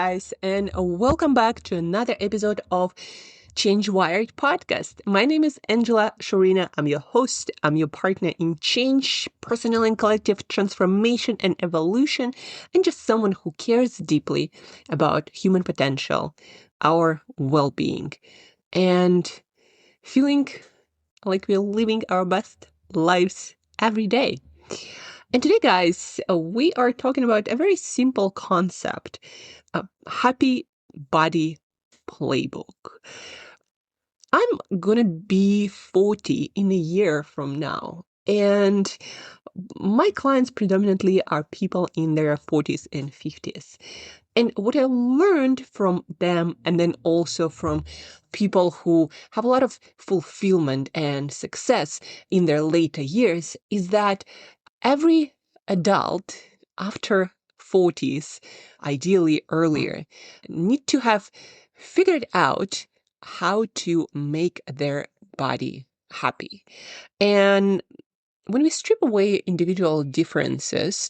guys, and welcome back to another episode of Change Wired podcast. My name is Angela Shurina. I'm your host. I'm your partner in change, personal and collective transformation and evolution, and just someone who cares deeply about human potential, our well-being, and feeling like we're living our best lives every day. And today, guys, we are talking about a very simple concept, a Happy Body Playbook. I'm going to be 40 in a year from now. And my clients predominantly are people in their 40s and 50s. And what I learned from them, and then also from people who have a lot of fulfillment and success in their later years, is that every adult after 40s, ideally earlier, need to have figured out how to make their body happy. And when we strip away individual differences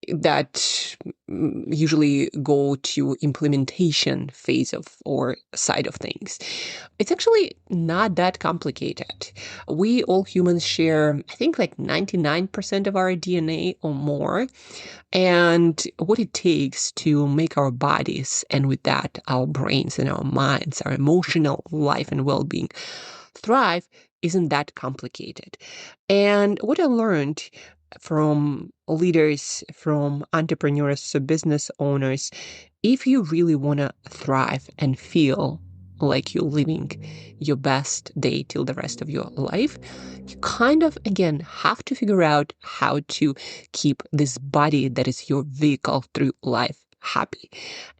that usually go to implementation phase of or side of things, it's actually not that complicated. We all humans share, I think, like 99% of our DNA or more. And what it takes to make our bodies, and with that, our brains and our minds, our emotional life and well-being thrive isn't that complicated. And what I learned from leaders, from entrepreneurs, so business owners, if you really want to thrive and feel like you're living your best day till the rest of your life, you kind of, again, have to figure out how to keep this body that is your vehicle through life happy.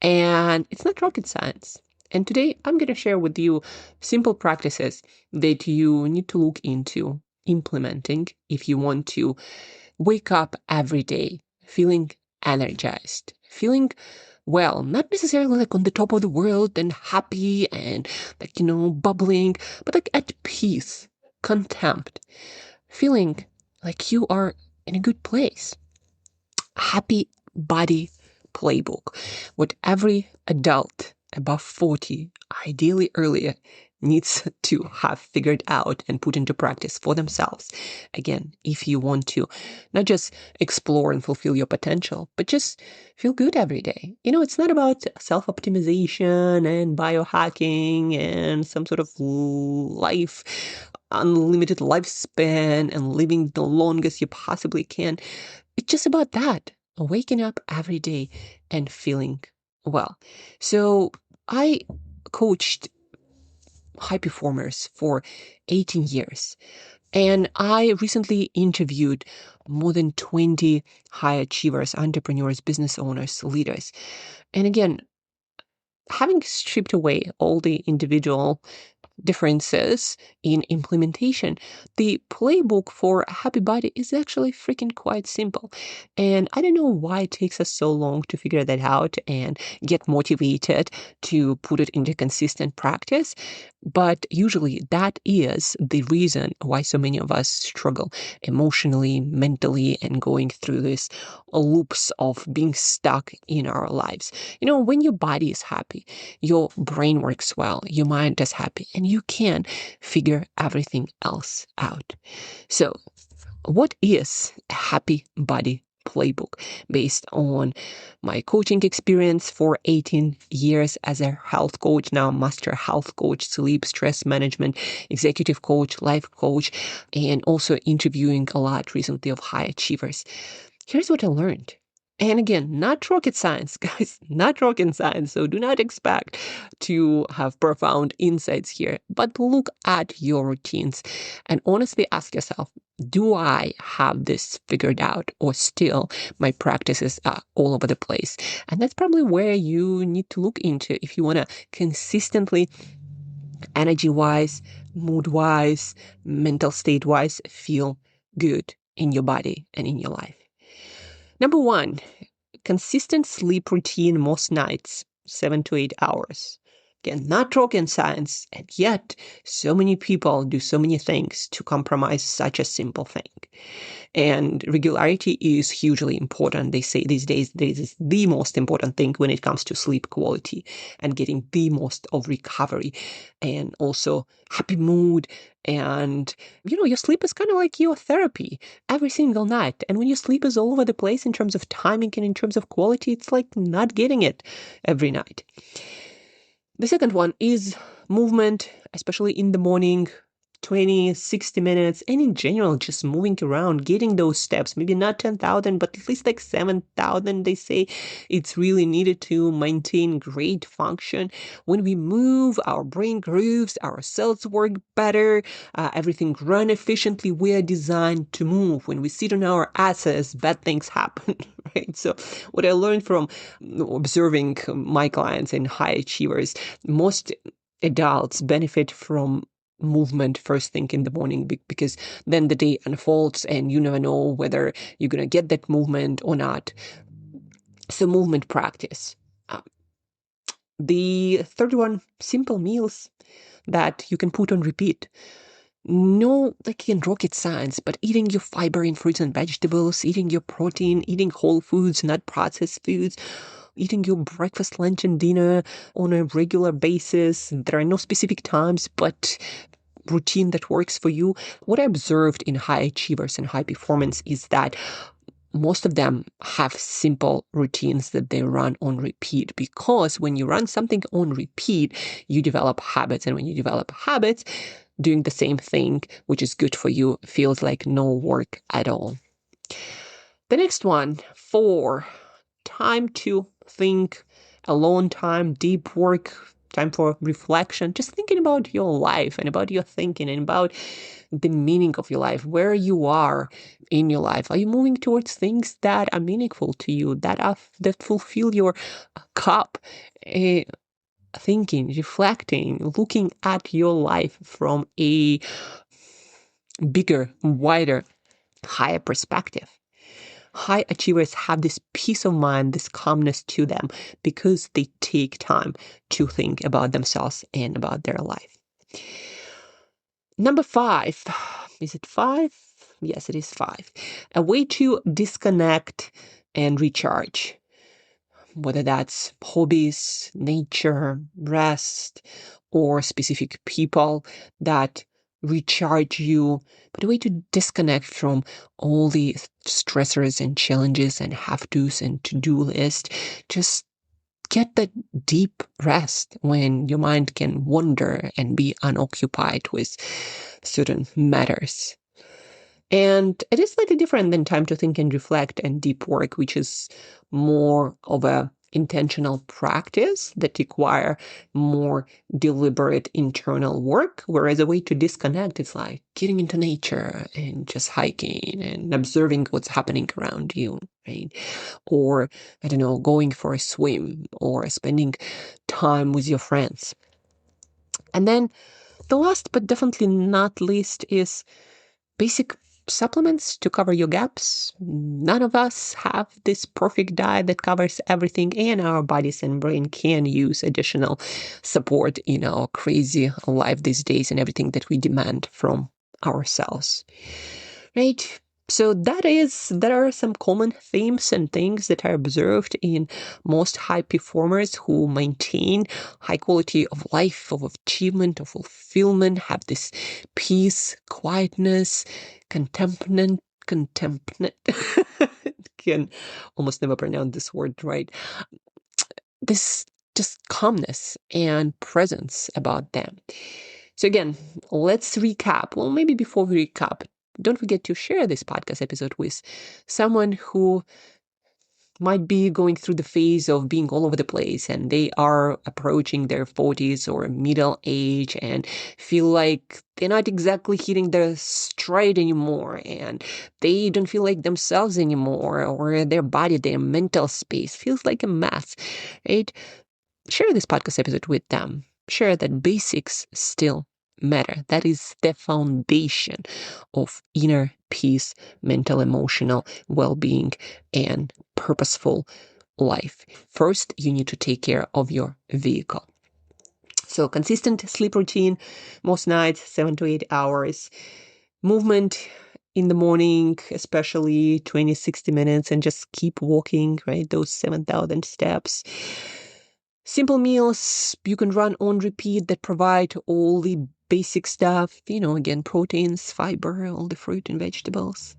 And it's not rocket science. And today I'm going to share with you simple practices that you need to look into implementing if you want to wake up every day feeling energized, feeling well, not necessarily like on the top of the world and happy and like, bubbling, but like at peace, contempt, feeling like you are in a good place. Happy Body Playbook, what every adult above 40, ideally earlier, needs to have figured out and put into practice for themselves. Again, if you want to not just explore and fulfill your potential, but just feel good every day. It's not about self-optimization and biohacking and some sort of life, unlimited lifespan and living the longest you possibly can. It's just about that, waking up every day and feeling well. So I coached high performers for 18 years. And I recently interviewed more than 20 high achievers, entrepreneurs, business owners, leaders. And again, having stripped away all the individual differences in implementation, the playbook for a happy body is actually freaking quite simple. And I don't know why it takes us so long to figure that out and get motivated to put it into consistent practice. But usually that is the reason why so many of us struggle emotionally, mentally, and going through these loops of being stuck in our lives. When your body is happy, your brain works well, your mind is happy, and you can figure everything else out. So, what is a happy body playbook? Based on my coaching experience for 18 years as a health coach, now master health coach, sleep, stress management, executive coach, life coach, and also interviewing a lot recently of high achievers. Here's what I learned. And again, not rocket science, guys, not rocket science. So do not expect to have profound insights here, but look at your routines and honestly ask yourself, do I have this figured out, or still my practices are all over the place? And that's probably where you need to look into if you want to consistently, energy-wise, mood-wise, mental state-wise, feel good in your body and in your life. Number one, consistent sleep routine most nights, 7 to 8 hours. Again, not rocket science, and yet so many people do so many things to compromise such a simple thing. And regularity is hugely important. They say these days this is the most important thing when it comes to sleep quality and getting the most of recovery and also happy mood. And, your sleep is kind of like your therapy every single night. And when your sleep is all over the place in terms of timing and in terms of quality, it's like not getting it every night. The second one is movement, especially in the morning, 20, 60 minutes, and in general, just moving around, getting those steps, maybe not 10,000, but at least like 7,000, they say it's really needed to maintain great function. When we move, our brain grooves, our cells work better, everything run efficiently. We are designed to move. When we sit on our asses, bad things happen, right? So what I learned from observing my clients and high achievers, most adults benefit from movement first thing in the morning because then the day unfolds and you never know whether you're going to get that movement or not. So movement practice. The third one, simple meals that you can put on repeat. No, like in rocket science, but eating your fiber in fruits and vegetables, eating your protein, eating whole foods, not processed foods, eating your breakfast, lunch, and dinner on a regular basis. There are no specific times, but routine that works for you. What I observed in high achievers and high performance is that most of them have simple routines that they run on repeat, because when you run something on repeat, you develop habits. And when you develop habits, doing the same thing, which is good for you, feels like no work at all. The next one, 4, time to think, alone time, deep work, time for reflection, just thinking about your life and about your thinking and about the meaning of your life, where you are in your life. Are you moving towards things that are meaningful to you, that fulfill your cup? Thinking, reflecting, looking at your life from a bigger, wider, higher perspective. High achievers have this peace of mind, this calmness to them because they take time to think about themselves and about their life. Number 5, is it 5? Yes, it is 5. A way to disconnect and recharge. Whether that's hobbies, nature, rest, or specific people that recharge you, but a way to disconnect from all the stressors and challenges and have-tos and to-do list. Just get that deep rest when your mind can wander and be unoccupied with certain matters. And it is slightly different than time to think and reflect and deep work, which is more of a intentional practice that require more deliberate internal work. Whereas a way to disconnect is like getting into nature and just hiking and observing what's happening around you, right? Or, I don't know, going for a swim or spending time with your friends. And then the last but definitely not least is basic supplements to cover your gaps. None of us have this perfect diet that covers everything, and our bodies and brain can use additional support in our crazy life these days and everything that we demand from ourselves. Right? So there are some common themes and things that are observed in most high performers who maintain high quality of life, of achievement, of fulfillment, have this peace, quietness, contentment, can almost never pronounce this word right. This just calmness and presence about them. So again, let's recap. Well, maybe before we recap, don't forget to share this podcast episode with someone who might be going through the phase of being all over the place and they are approaching their 40s or middle age and feel like they're not exactly hitting their stride anymore and they don't feel like themselves anymore, or their body, their mental space feels like a mess, right? Share this podcast episode with them. Share that basics still matter. That is the foundation of inner peace, mental, emotional well-being, and purposeful life. First, you need to take care of your vehicle. So consistent sleep routine, most nights, 7 to 8 hours. Movement in the morning, especially 20, 60 minutes, and just keep walking, right? Those 7,000 steps. Simple meals you can run on repeat that provide all the basic stuff, again, proteins, fiber, all the fruit and vegetables.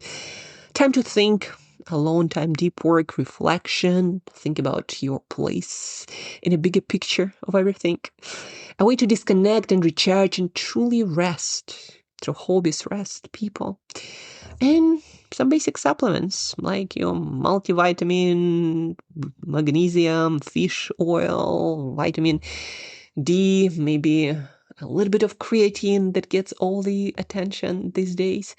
Time to think, alone time, deep work, reflection. Think about your place in a bigger picture of everything. A way to disconnect and recharge and truly rest. Through hobbies, rest, people. And some basic supplements like your multivitamin, magnesium, fish oil, vitamin D, maybe a little bit of creatine that gets all the attention these days.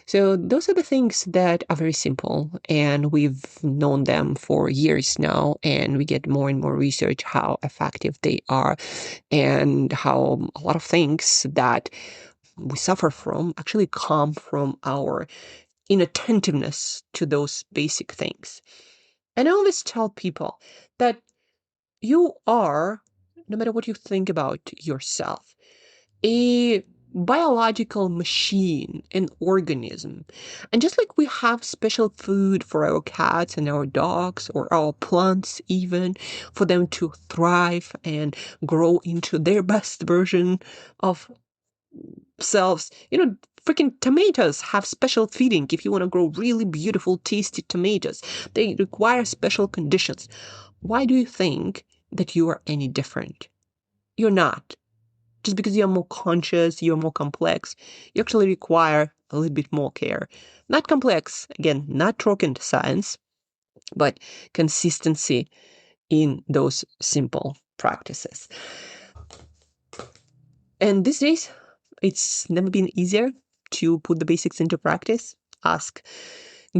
So those are the things that are very simple, and we've known them for years now, and we get more and more research how effective they are and how a lot of things that we suffer from actually come from our inattentiveness to those basic things. And I always tell people that you are, no matter what you think about yourself, a biological machine, an organism. And just like we have special food for our cats and our dogs or our plants even, for them to thrive and grow into their best version of selves, freaking tomatoes have special feeding. If you want to grow really beautiful, tasty tomatoes, they require special conditions. Why do you think that you are any different? You're not. Just because you're more conscious, you're more complex, you actually require a little bit more care. Not complex, again, not rocket science, but consistency in those simple practices. And these days, it's never been easier to put the basics into practice. Ask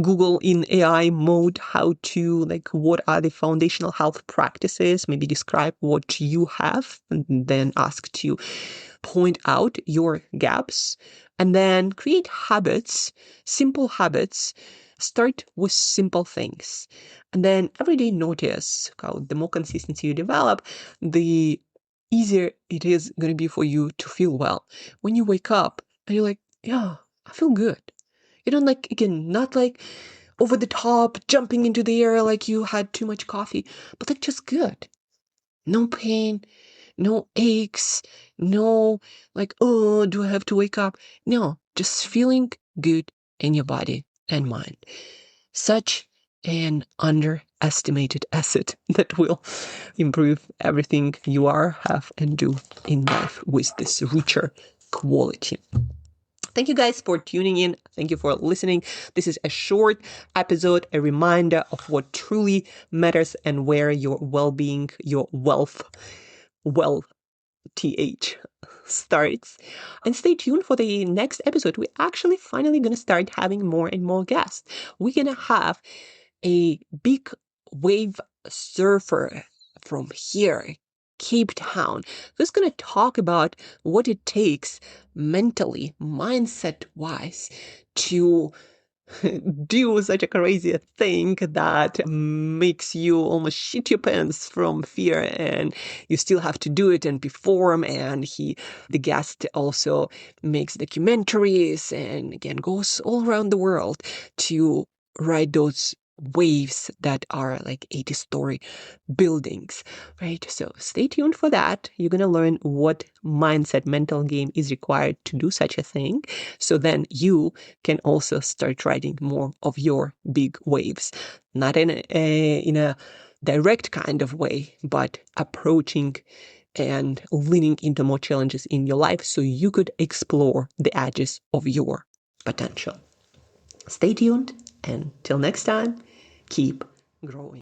Google in AI mode how to, what are the foundational health practices? Maybe describe what you have, and then ask to point out your gaps, and then create habits, simple habits. Start with simple things, and then every day notice how the more consistency you develop, the easier it is going to be for you to feel well. When you wake up and you're like, yeah, I feel good. You don't again, not over the top, jumping into the air like you had too much coffee, but just good. No pain, no aches, no oh, do I have to wake up? No, just feeling good in your body and mind. Such an underestimated asset that will improve everything you are, have, and do in life with this richer quality. Thank you guys for tuning in. Thank you for listening. This is a short episode, a reminder of what truly matters and where your well-being, your wealth, TH starts. And stay tuned for the next episode. We're actually finally going to start having more and more guests. We're going to have a big wave surfer from here, Cape Town, who's going to talk about what it takes mentally, mindset-wise, to do such a crazy thing that makes you almost shit your pants from fear, and you still have to do it and perform. And the guest also makes documentaries and again goes all around the world to ride those waves that are like 80-story buildings, right? So stay tuned for that. You're going to learn what mindset, mental game is required to do such a thing. So then you can also start riding more of your big waves, not in a direct kind of way, but approaching and leaning into more challenges in your life so you could explore the edges of your potential. Stay tuned, and till next time, keep growing.